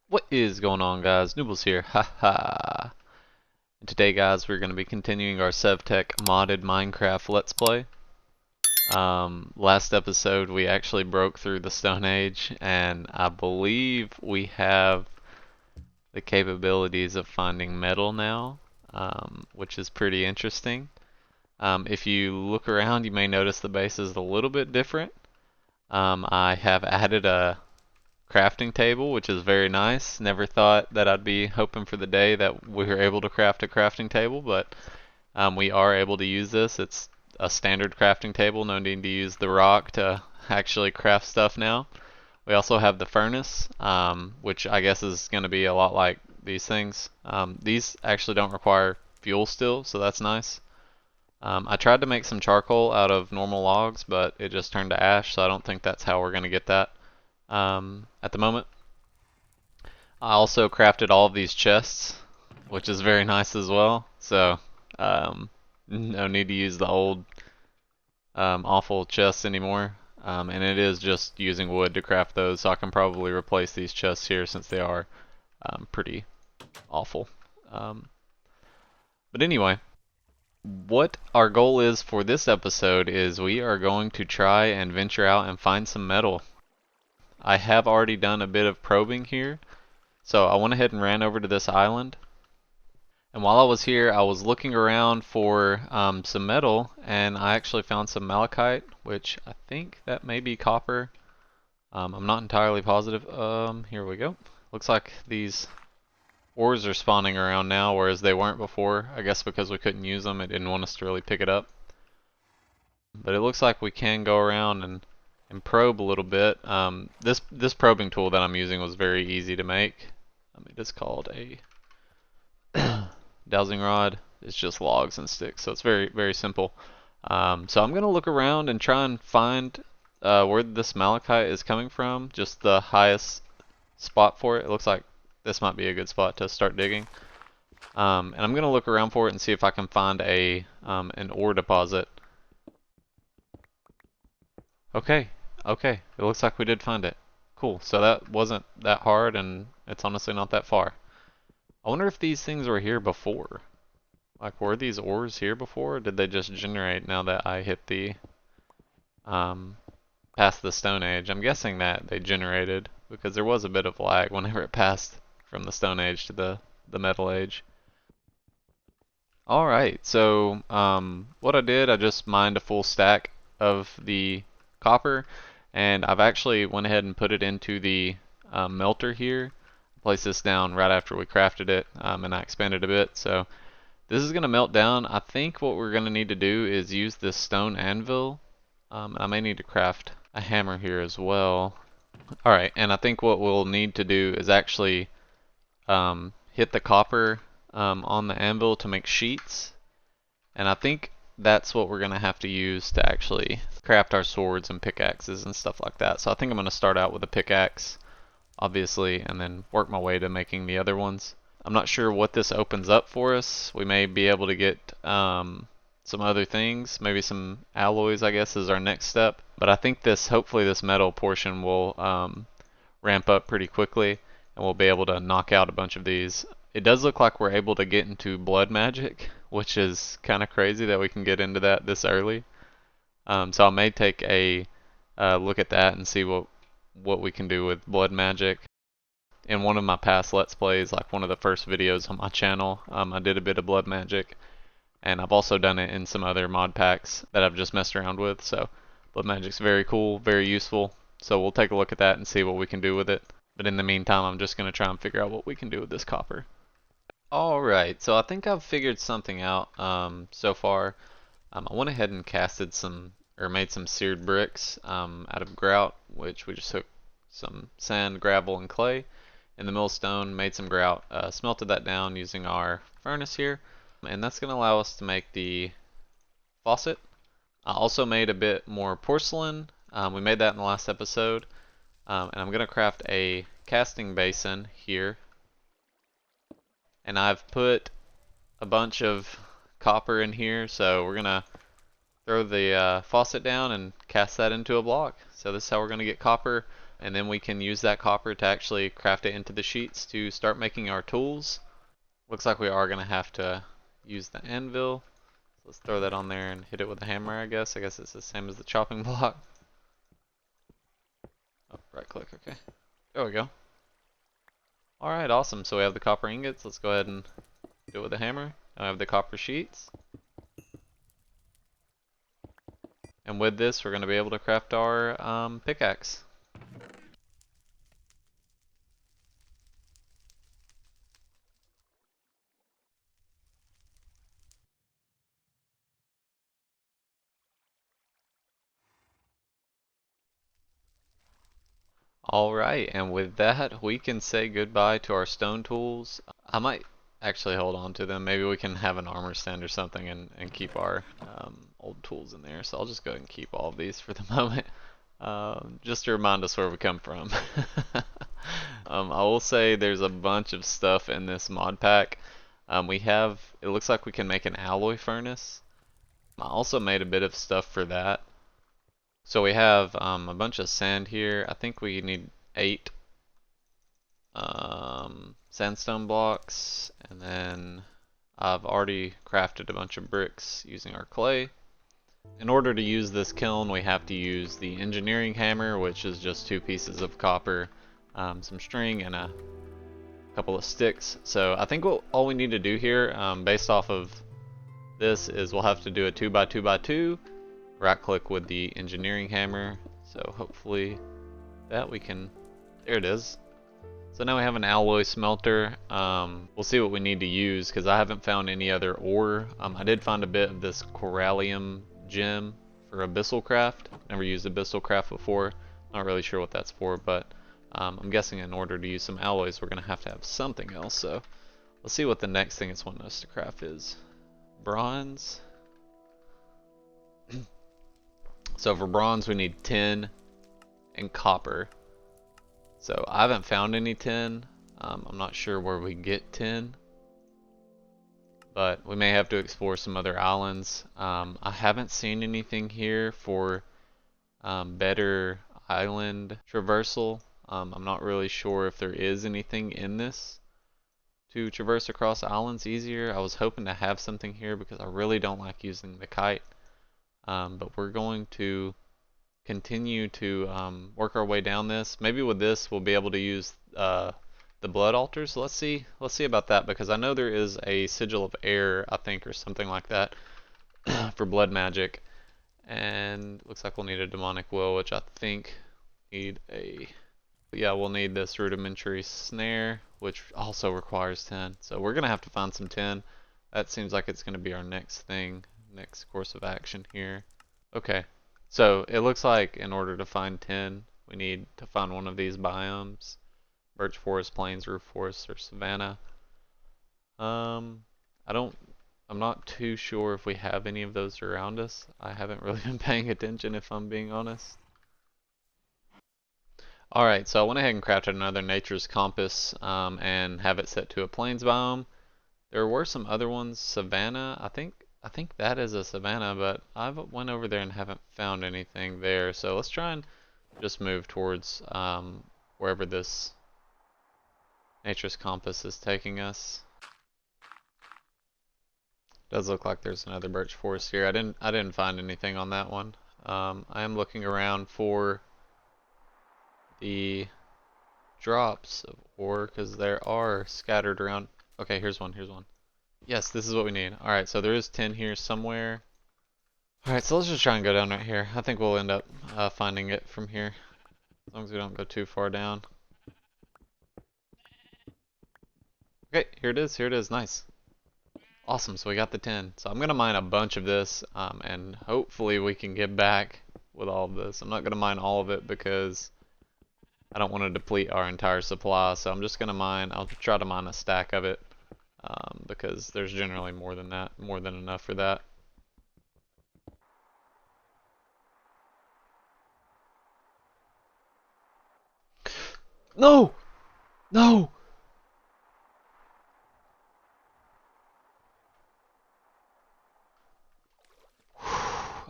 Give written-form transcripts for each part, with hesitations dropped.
What is going on, guys? Noobles here, haha. And today, guys, we're going to be continuing our Sev Tech modded Minecraft Let's Play. Last episode we actually broke through the Stone Age, and I believe we have the capabilities of finding metal now, which is pretty interesting. If you look around, you may notice the base is a little bit different. I have added a crafting table, which is very nice. Never thought that I'd be hoping for the day that we were able to craft a crafting table, but we are able to use this. It's a standard crafting table, no need to use the rock to actually craft stuff now. We also have the furnace, which I guess is going to be a lot like these things. These actually don't require fuel still, so that's nice. I tried to make some charcoal out of normal logs, but it just turned to ash, so I don't think that's how we're going to get that at the moment. I also crafted all of these chests, which is very nice as well. So no need to use the old awful chests anymore. And it is just using wood to craft those, so I can probably replace these chests here since they are pretty awful. But anyway, what our goal is for this episode is we are going to try and venture out and find some metal. I have already done a bit of probing here, so I went ahead and ran over to this island. And while I was here, I was looking around for some metal, and I actually found some malachite, which I think that may be copper. I'm not entirely positive. Here we go. Looks like these ores are spawning around now, whereas they weren't before. I guess because we couldn't use them, it didn't want us to really pick it up. But it looks like we can go around and probe a little bit. This probing tool that I'm using was very easy to make. It is called a dowsing rod. It's just logs and sticks, so it's very simple. So I'm gonna look around and try and find where this malachite is coming from, just the highest spot for it. It looks like this might be a good spot to start digging. And I'm gonna look around for it and see if I can find an ore deposit. Okay, okay, it looks like we did find it. Cool, so that wasn't that hard, and it's honestly not that far. I wonder if these things were here before. Like, were these ores here before, or did they just generate now that I hit the, past the Stone Age? I'm guessing that they generated, because there was a bit of lag whenever it passed from the Stone Age to the Metal Age. Alright, so, what I did, I just mined a full stack of the copper, and I've actually went ahead and put it into the melter here. Place this down right after we crafted it, and I expanded a bit. So this is going to melt down. I think what we're going to need to do is use this stone anvil. I may need to craft a hammer here as well. Alright, and I think what we'll need to do is actually hit the copper on the anvil to make sheets. And I think that's what we're going to have to use to actually craft our swords and pickaxes and stuff like that. So I think I'm going to start out with a pickaxe, obviously, and then work my way to making the other ones. I'm not sure what this opens up for us. We may be able to get some other things, maybe some alloys, I guess, is our next step. But I think hopefully this metal portion will ramp up pretty quickly, and we'll be able to knock out a bunch of these. It does look like we're able to get into blood magic, which is kind of crazy that we can get into that this early. So I may take a look at that and see what we can do with blood magic. In one of my past Let's Plays, like one of the first videos on my channel, I did a bit of blood magic, and I've also done it in some other mod packs that I've just messed around with. So blood magic's very cool, very useful. So we'll take a look at that and see what we can do with it. But in the meantime, I'm just going to try and figure out what we can do with this copper. Alright, so I think I've figured something out so far. I went ahead and made some seared bricks out of grout, which we just took some sand, gravel, and clay in the millstone, made some grout, smelted that down using our furnace here, and that's going to allow us to make the faucet. I also made a bit more porcelain. We made that in the last episode, and I'm going to craft a casting basin here. And I've put a bunch of copper in here, so we're gonna throw the faucet down and cast that into a block. So this is how we're gonna get copper. and then we can use that copper to actually craft it into the sheets to start making our tools. Looks like we are going to have to use the anvil. Let's throw that on there and hit it with a hammer, I guess. I guess it's the same as the chopping block. Oh, right click, okay. There we go. Alright, awesome. So we have the copper ingots. Let's go ahead and do it with a hammer. Now I have the copper sheets. And with this, we're going to be able to craft our pickaxe. Alright, and with that, we can say goodbye to our stone tools. I might actually hold on to them. Maybe we can have an armor stand or something and keep our old tools in there. So I'll just go ahead and keep all of these for the moment. Just to remind us where we come from. I will say there's a bunch of stuff in this mod pack. It looks like we can make an alloy furnace. I also made a bit of stuff for that. So we have a bunch of sand here. I think we need 8 sandstone blocks, and then I've already crafted a bunch of bricks using our clay. In order to use this kiln, we have to use the engineering hammer, which is just 2 pieces of copper, some string, and a couple of sticks. So I think all we need to do here, based off of this, is we'll have to do a 2x2x2, right click with the engineering hammer. So hopefully that we can, there it is. So now we have an alloy smelter. We'll see what we need to use because I haven't found any other ore. I did find a bit of this corallium gem for abyssal craft. Never used abyssal craft before. Not really sure what that's for, but I'm guessing in order to use some alloys, we're going to have something else. So let's see what the next thing it's wanting us to craft is. Bronze. So for bronze, we need tin and copper. So I haven't found any tin. I'm not sure where we get tin, but we may have to explore some other islands. I haven't seen anything here for better island traversal. I'm not really sure if there is anything in this to traverse across islands easier. I was hoping to have something here because I really don't like using the kite. But we're going to continue to work our way down this. Maybe with this we'll be able to use the blood altars. Let's see about that, because I know there is a sigil of air, I think, or something like that for blood magic. And looks like we'll need a demonic will, which I think we'll need this rudimentary snare, which also requires 10. So we're gonna have to find some 10. That seems like it's gonna be our next thing, next course of action here. Okay, so it looks like in order to find 10, we need to find one of these biomes: birch forest, plains, roof forest, or savanna. I'm not too sure if we have any of those around us. I haven't really been paying attention, if I'm being honest. Alright, so I went ahead and crafted another nature's compass and have it set to a plains biome. There were some other ones, savanna. I think that is a savanna, but I went over there and haven't found anything there. So let's try and just move towards wherever this nature's compass is taking us. Does look like there's another birch forest here. I didn't find anything on that one. I am looking around for the drops of ore because there are scattered around. Okay, here's one. Yes, this is what we need. Alright, so there is 10 here somewhere. Alright, so let's just try and go down right here. I think we'll end up finding it from here, as long as we don't go too far down. Okay, here it is, nice. Awesome, so we got the 10. So I'm going to mine a bunch of this, and hopefully we can get back with all of this. I'm not going to mine all of it because I don't want to deplete our entire supply, so I'm just going to I'll try to mine a stack of it, because there's generally more than enough for that. No! No!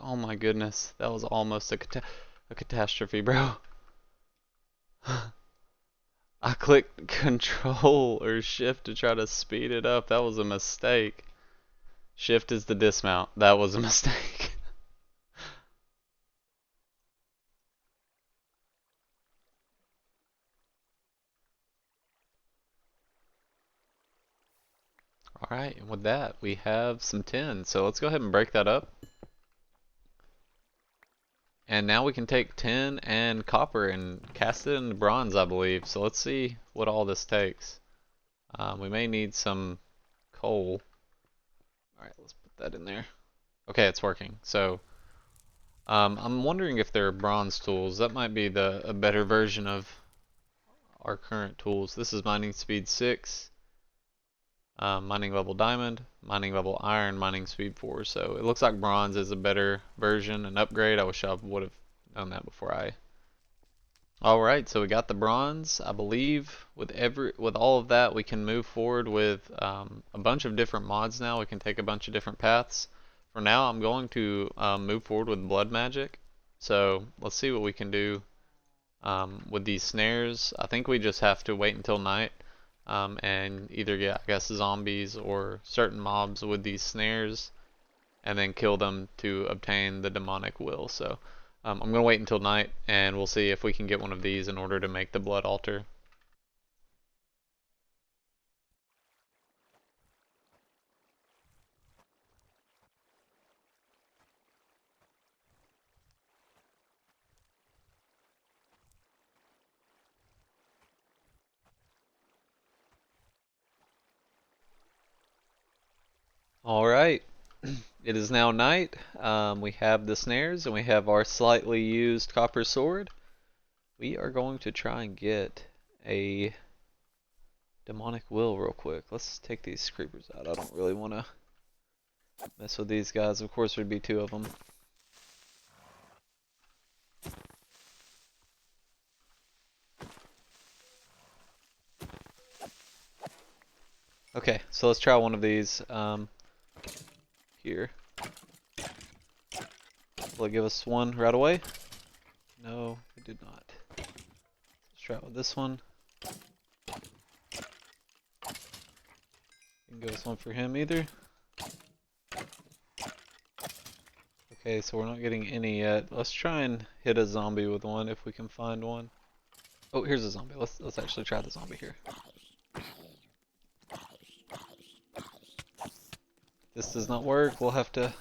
Oh my goodness, that was almost a catastrophe, bro. I clicked control or shift to try to speed it up. That was a mistake. Shift is the dismount. That was a mistake. Alright, and with that, we have some tin. So let's go ahead and break that up. And now we can take tin and copper and cast it into bronze, I believe. So let's see what all this takes. We may need some coal. Alright, let's put that in there. Okay, it's working. So I'm wondering if there are bronze tools. That might be a better version of our current tools. This is mining speed 6, mining level diamond, mining level iron, mining speed 4. So it looks like bronze is a better version, an upgrade. I wish I would have known that before I. Alright, so we got the bronze. I believe with all of that we can move forward with a bunch of different mods now. We can take a bunch of different paths. For now I'm going to move forward with blood magic. So let's see what we can do with these snares. I think we just have to wait until night and either get, I guess, zombies or certain mobs with these snares and then kill them to obtain the demonic will. So I'm going to wait until night and we'll see if we can get one of these in order to make the blood altar. Alright, it is now night. We have the snares and we have our slightly used copper sword. We are going to try and get a demonic will real quick. Let's take these creepers out. I don't really want to mess with these guys. Of course, there'd be 2 of them. Okay, so let's try one of these here. Will it give us one right away? No, it did not. Let's try it with this one. Didn't give us one for him either. Okay, so we're not getting any yet. Let's try and hit a zombie with one if we can find one. Oh, here's a zombie. Let's actually try the zombie here. This does not work. We'll have to.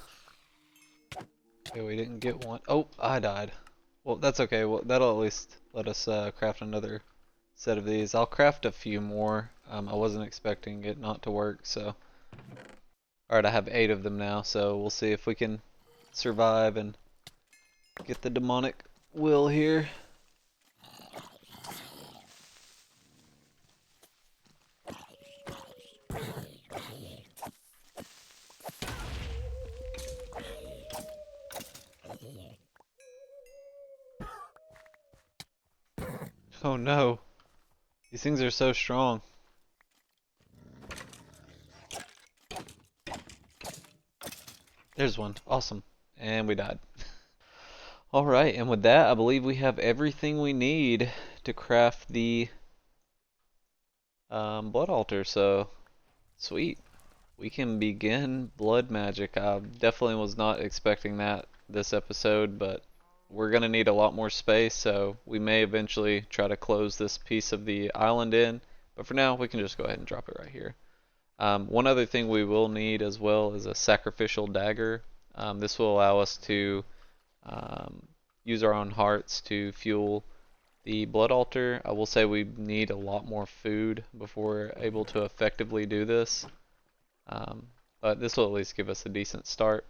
Okay, we didn't get one. Oh, I died. Well, that's okay. Well, that'll at least let us craft another set of these. I'll craft a few more. I wasn't expecting it not to work, so. Alright, I have 8 of them now, so we'll see if we can survive and get the demonic will here. Oh no. These things are so strong. There's one. Awesome. And we died. Alright, and with that, I believe we have everything we need to craft the blood altar, so sweet. We can begin blood magic. I definitely was not expecting that this episode, but we're going to need a lot more space, so we may eventually try to close this piece of the island in, but for now we can just go ahead and drop it right here. One other thing we will need as well is a sacrificial dagger. This will allow us to use our own hearts to fuel the blood altar. I will say we need a lot more food before we're able to effectively do this, but this will at least give us a decent start.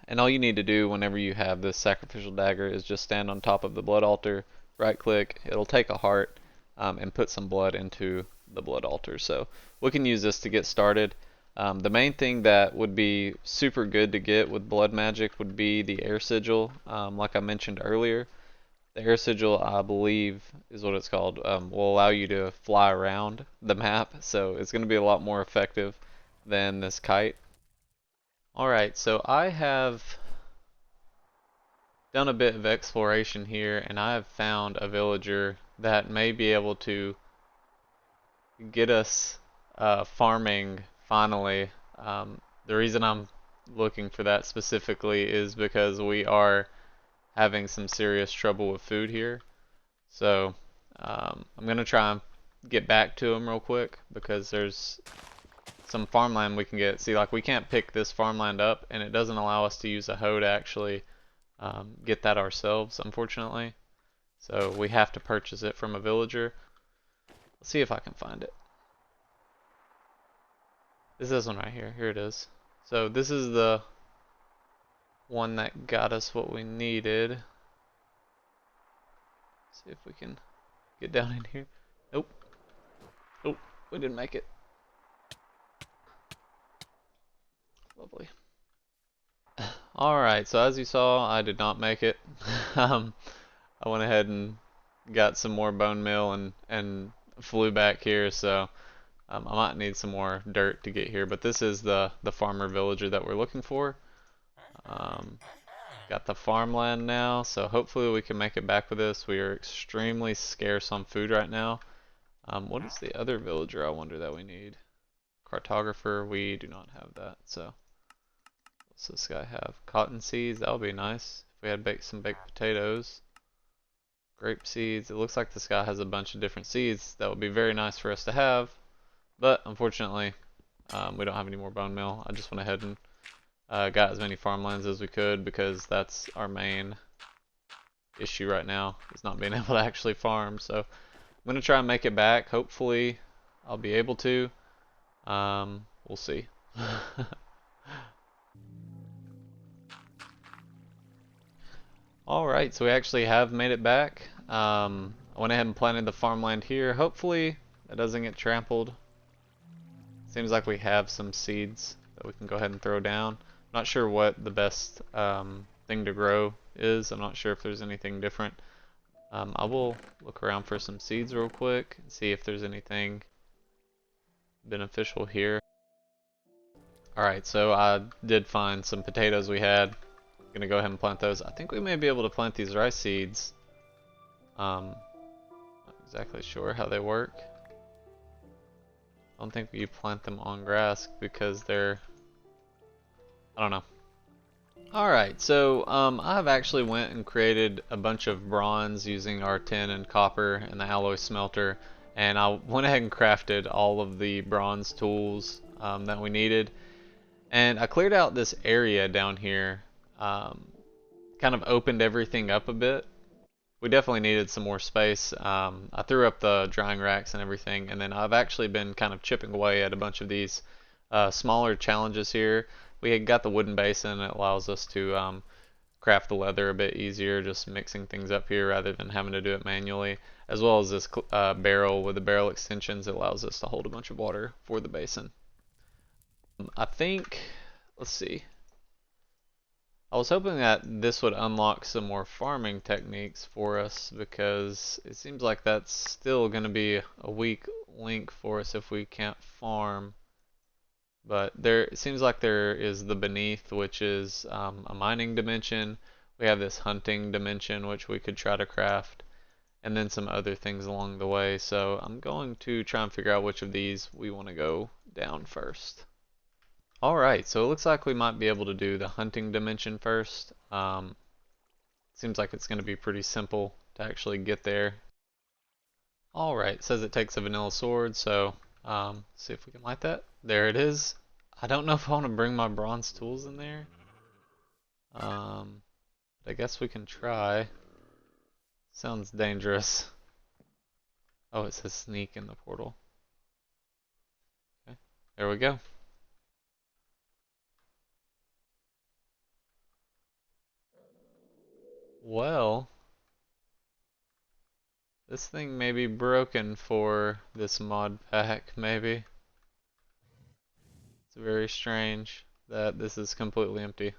And all you need to do whenever you have this sacrificial dagger is just stand on top of the blood altar, right click, it'll take a heart and put some blood into the blood altar. So we can use this to get started. The main thing that would be super good to get with blood magic would be the air sigil. Like I mentioned earlier, the air sigil, I believe is what it's called, will allow you to fly around the map, so it's going to be a lot more effective than this kite. Alright, so I have done a bit of exploration here, and I have found a villager that may be able to get us farming finally. The reason I'm looking for that specifically is because we are having some serious trouble with food here. So I'm gonna try and get back to him real quick because there's some farmland we can get. See, like we can't pick this farmland up, and it doesn't allow us to use a hoe to actually get that ourselves, unfortunately. So we have to purchase it from a villager. Let's see if I can find it. This is this one right here. Here it is. So this is the one that got us what we needed. See if we can get down in here. Nope. Nope. We didn't make it. Lovely. Alright, so as you saw, I did not make it. I went ahead and got some more bone meal and flew back here, so I might need some more dirt to get here. But this is the farmer villager that we're looking for. Got the farmland now, so hopefully we can make it back with this. We are extremely scarce on food right now. What is the other villager I wonder that we need? Cartographer, we do not have that, so what's this guy have? Cotton seeds, that would be nice. If we had some baked potatoes. Grape seeds, it looks like this guy has a bunch of different seeds. That would be very nice for us to have, but unfortunately we don't have any more bone meal. I just went ahead and got as many farmlands as we could because that's our main issue right now, is not being able to actually farm. So I'm going to try and make it back. Hopefully I'll be able to. We'll see. Alright, so we actually have made it back. I went ahead and planted the farmland here. Hopefully that doesn't get trampled. Seems like we have some seeds that we can go ahead and throw down. Not sure what the best thing to grow is. I'm not sure if there's anything different. I will look around for some seeds real quick and see if there's anything beneficial here. Alright, so I did find some potatoes we had. Gonna go ahead and plant those. I think we may be able to plant these rice seeds. Not exactly sure how they work. I don't think you plant them on grass because they're, I don't know. Alright, so I've actually went and created a bunch of bronze using our tin and copper and the alloy smelter, and I went ahead and crafted all of the bronze tools that we needed, and I cleared out this area down here, kind of opened everything up a bit. We definitely needed some more space. I threw up the drying racks and everything, and then I've actually been kind of chipping away at a bunch of these smaller challenges here. We had got the wooden basin. It allows us to craft the leather a bit easier, just mixing things up here rather than having to do it manually, as well as this barrel with the barrel extensions. It allows us to hold a bunch of water for the basin. I think, let's see. I was hoping that this would unlock some more farming techniques for us because it seems like that's still going to be a weak link for us if we can't farm. But it seems like there is the beneath, which is a mining dimension. We have this hunting dimension, which we could try to craft, and then some other things along the way. So I'm going to try and figure out which of these we want to go down first. Alright, so it looks like we might be able to do the hunting dimension first. Seems like it's going to be pretty simple to actually get there. Alright, it says it takes a vanilla sword, so see if we can light that. There it is. I don't know if I want to bring my bronze tools in there. But I guess we can try. Sounds dangerous. Oh, it says sneak in the portal. Okay, there we go. Well, this thing may be broken for this mod pack, maybe. It's very strange that this is completely empty.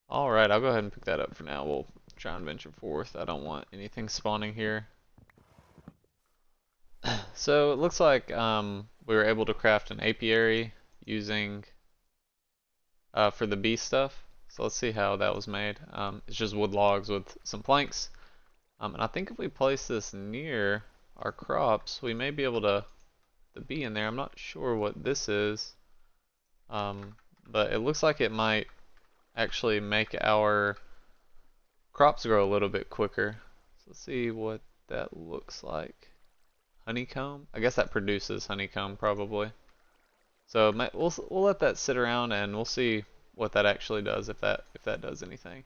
Alright, I'll go ahead and pick that up for now. We'll try and venture forth. I don't want anything spawning here. So it looks like we were able to craft an apiary using for the bee stuff. So let's see how that was made. It's just wood logs with some planks. And I think if we place this near our crops, we may be able to be in there. I'm not sure what this is, but it looks like it might actually make our crops grow a little bit quicker. So let's see what that looks like. Honeycomb? I guess that produces honeycomb probably. So we'll let that sit around and we'll see what that actually does if that does anything.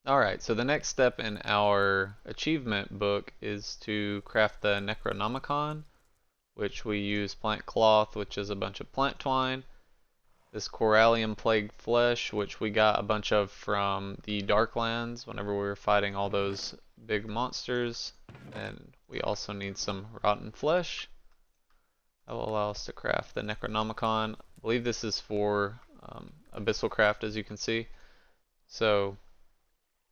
Alright, so the next step in our achievement book is to craft the Necronomicon, which we use plant cloth, which is a bunch of plant twine. This Corallium Plague Flesh, which we got a bunch of from the Darklands whenever we were fighting all those big monsters. And we also need some rotten flesh. That will allow us to craft the Necronomicon. I believe this is for Abyssal Craft, as you can see. So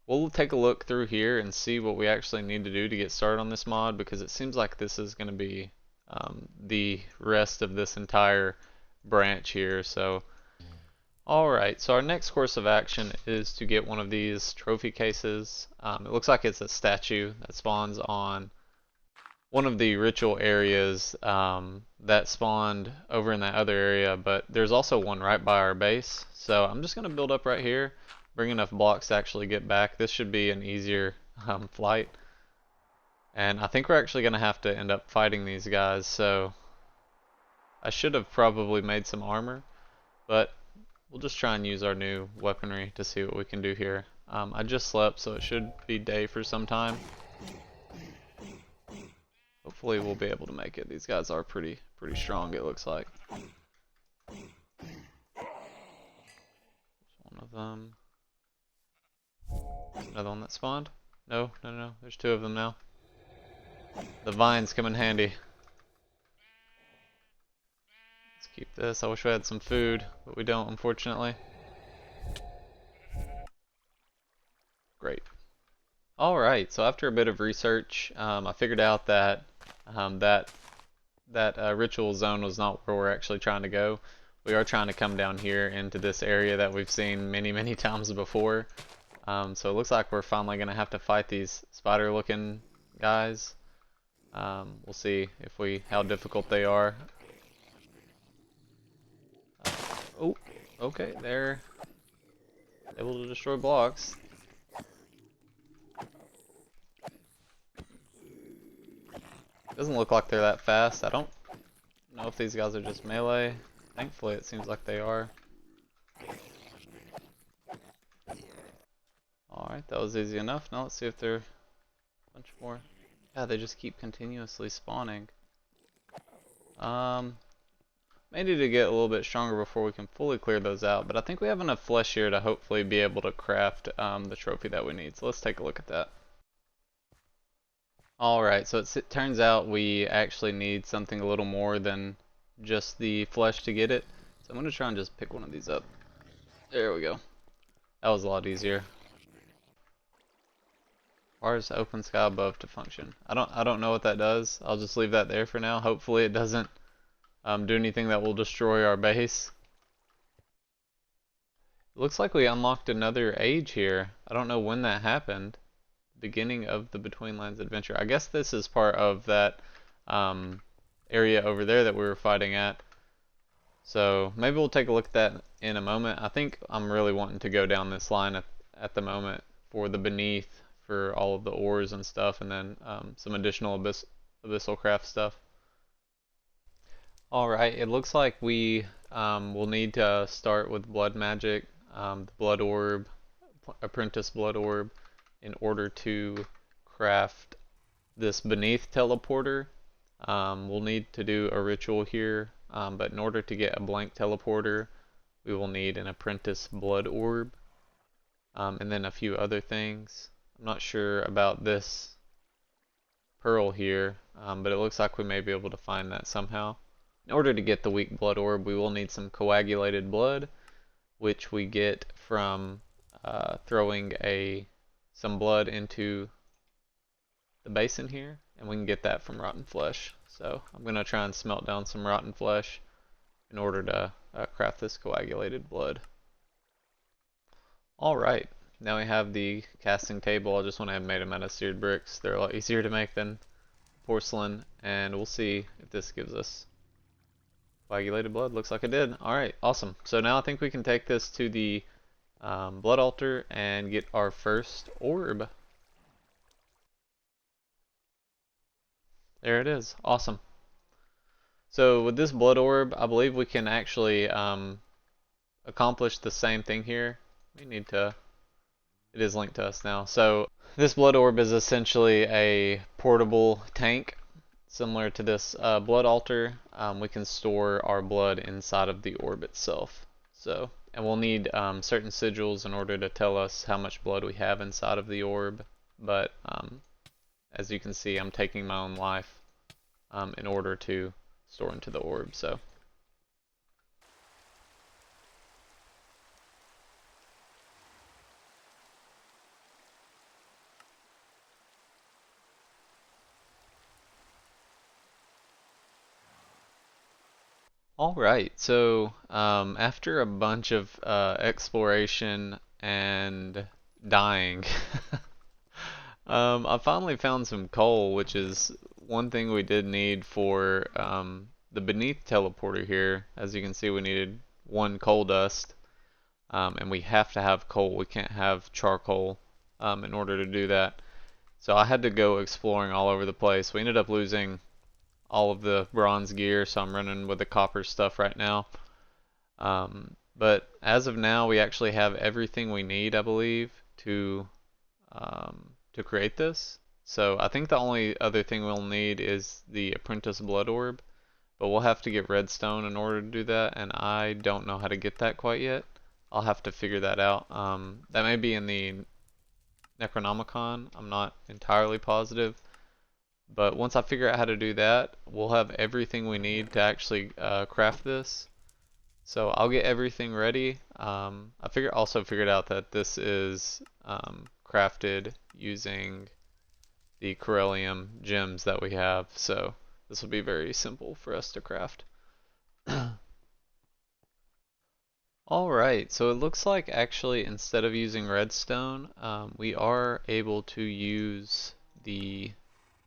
we'll take a look through here and see what we actually need to do to get started on this mod, because it seems like this is going to be the rest of this entire branch here. So alright, so our next course of action is to get one of these trophy cases. It looks like it's a statue that spawns on one of the ritual areas that spawned over in that other area, but there's also one right by our base. So I'm just going to build up right here, bring enough blocks to actually get back. This should be an easier flight. And I think we're actually going to have to end up fighting these guys, so I should have probably made some armor, but we'll just try and use our new weaponry to see what we can do here. I just slept, so it should be day for some time. Hopefully we'll be able to make it. These guys are pretty strong, it looks like. There's one of them. Another one that spawned? No. There's two of them now. The vines come in handy. Let's keep this. I wish we had some food, but we don't, unfortunately. Great. Alright, so after a bit of research, I figured out that that ritual zone was not where we're actually trying to go. We are trying to come down here into this area that we've seen many times before. So it looks like we're finally going to have to fight these spider looking guys. We'll see how difficult they are. Oh, okay, they're able to destroy blocks. Doesn't look like they're that fast. I don't know if these guys are just melee. Thankfully it seems like they are. Alright, that was easy enough. Now let's see if there are a bunch more. Yeah, they just keep continuously spawning. May need to get a little bit stronger before we can fully clear those out, but I think we have enough flesh here to hopefully be able to craft the trophy that we need. So let's take a look at that. Alright, so it turns out we actually need something a little more than just the flesh to get it. So I'm going to try and just pick one of these up. There we go. That was a lot easier. Requires open sky above to function. I don't know what that does. I'll just leave that there for now. Hopefully it doesn't do anything that will destroy our base. It looks like we unlocked another age here. I don't know when that happened. Beginning of the Between Lands adventure. I guess this is part of that area over there that we were fighting at. So maybe we'll take a look at that in a moment. I think I'm really wanting to go down this line at the moment for the beneath, for all of the ores and stuff, and then some additional abyssal craft stuff. Alright, it looks like we will need to start with blood magic, the blood orb, apprentice blood orb, in order to craft this beneath teleporter. We'll need to do a ritual here, but in order to get a blank teleporter, we will need an apprentice blood orb, and then a few other things. I'm not sure about this pearl here, but it looks like we may be able to find that somehow. In order to get the weak blood orb, we will need some coagulated blood, which we get from throwing some blood into the basin here, and we can get that from rotten flesh. So I'm going to try and smelt down some rotten flesh in order to craft this coagulated blood. Alright, now we have the casting table. I just went ahead and made them out of seared bricks. They're a lot easier to make than porcelain, and we'll see if this gives us coagulated blood. Looks like it did. Alright, awesome. So now I think we can take this to the blood altar and get our first orb. There it is. Awesome. So with this blood orb, I believe we can actually accomplish the same thing here. We need to, it is linked to us now. So this blood orb is essentially a portable tank similar to this blood altar. We can store our blood inside of the orb itself. So, and we'll need certain sigils in order to tell us how much blood we have inside of the orb. But as you can see, I'm taking my own life in order to store into the orb. So. Alright, so after a bunch of exploration and dying, I finally found some coal, which is one thing we did need for the beneath teleporter here. As you can see, we needed one coal dust, and we have to have coal. We can't have charcoal in order to do that. So I had to go exploring all over the place. We ended up losing all of the bronze gear, so I'm running with the copper stuff right now. But as of now, we actually have everything we need, I believe, to create this. So I think the only other thing we'll need is the apprentice blood orb, but we'll have to get redstone in order to do that, and I don't know how to get that quite yet. I'll have to figure that out. That may be in the Necronomicon. I'm not entirely positive. But once I figure out how to do that, we'll have everything we need to actually craft this. So I'll get everything ready. I also figured out that this is crafted using the Corellium gems that we have. So this will be very simple for us to craft. Alright, so it looks like actually instead of using redstone, we are able to use the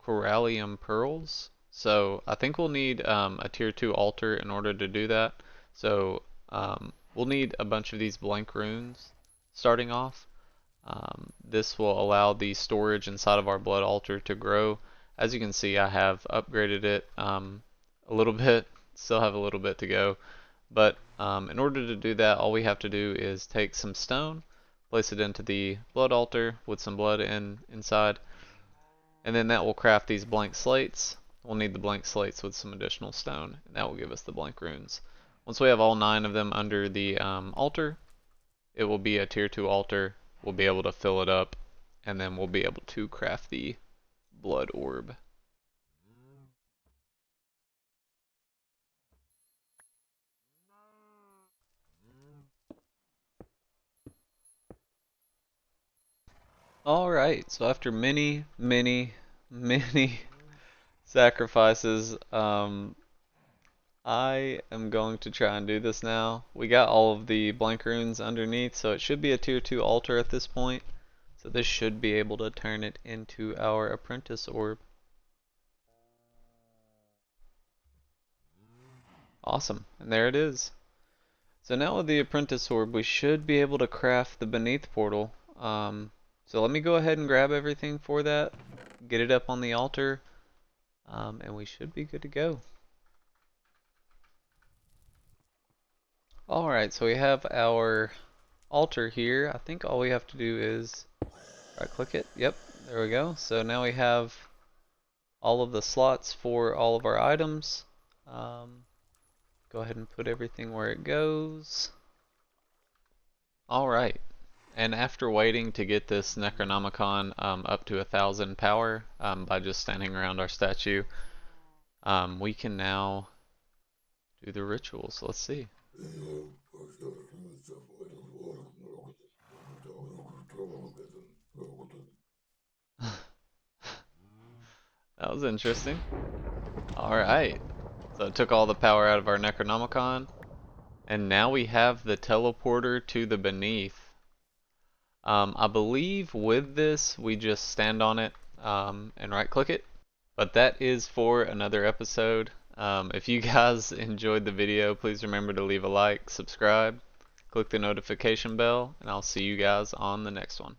Corallium pearls. So I think we'll need a tier 2 altar in order to do that. So we'll need a bunch of these blank runes starting off. This will allow the storage inside of our blood altar to grow. As you can see, I have upgraded it a little bit, still have a little bit to go. But in order to do that, all we have to do is take some stone, place it into the blood altar with some blood inside, and then that will craft these blank slates. We'll need the blank slates with some additional stone, and that will give us the blank runes. Once we have all 9 of them under the altar, it will be a tier 2 altar. We'll be able to fill it up, and then we'll be able to craft the blood orb. Alright, so after many, many, many sacrifices, I am going to try and do this now. We got all of the blank runes underneath, so it should be a tier 2 altar at this point. So this should be able to turn it into our apprentice orb. Awesome, and there it is. So now with the apprentice orb, we should be able to craft the beneath portal. So let me go ahead and grab everything for that, get it up on the altar, and we should be good to go. Alright, so we have our altar here. I think all we have to do is right click it. Yep, there we go. So now we have all of the slots for all of our items. Go ahead and put everything where it goes. Alright, and after waiting to get this Necronomicon up to 1,000 power by just standing around our statue, we can now do the rituals. Let's see. That was interesting. Alright, so it took all the power out of our Necronomicon, and now we have the teleporter to the beneath. I believe with this we just stand on it and right click it. But that is for another episode. If you guys enjoyed the video, please remember to leave a like, subscribe, click the notification bell, and I'll see you guys on the next one.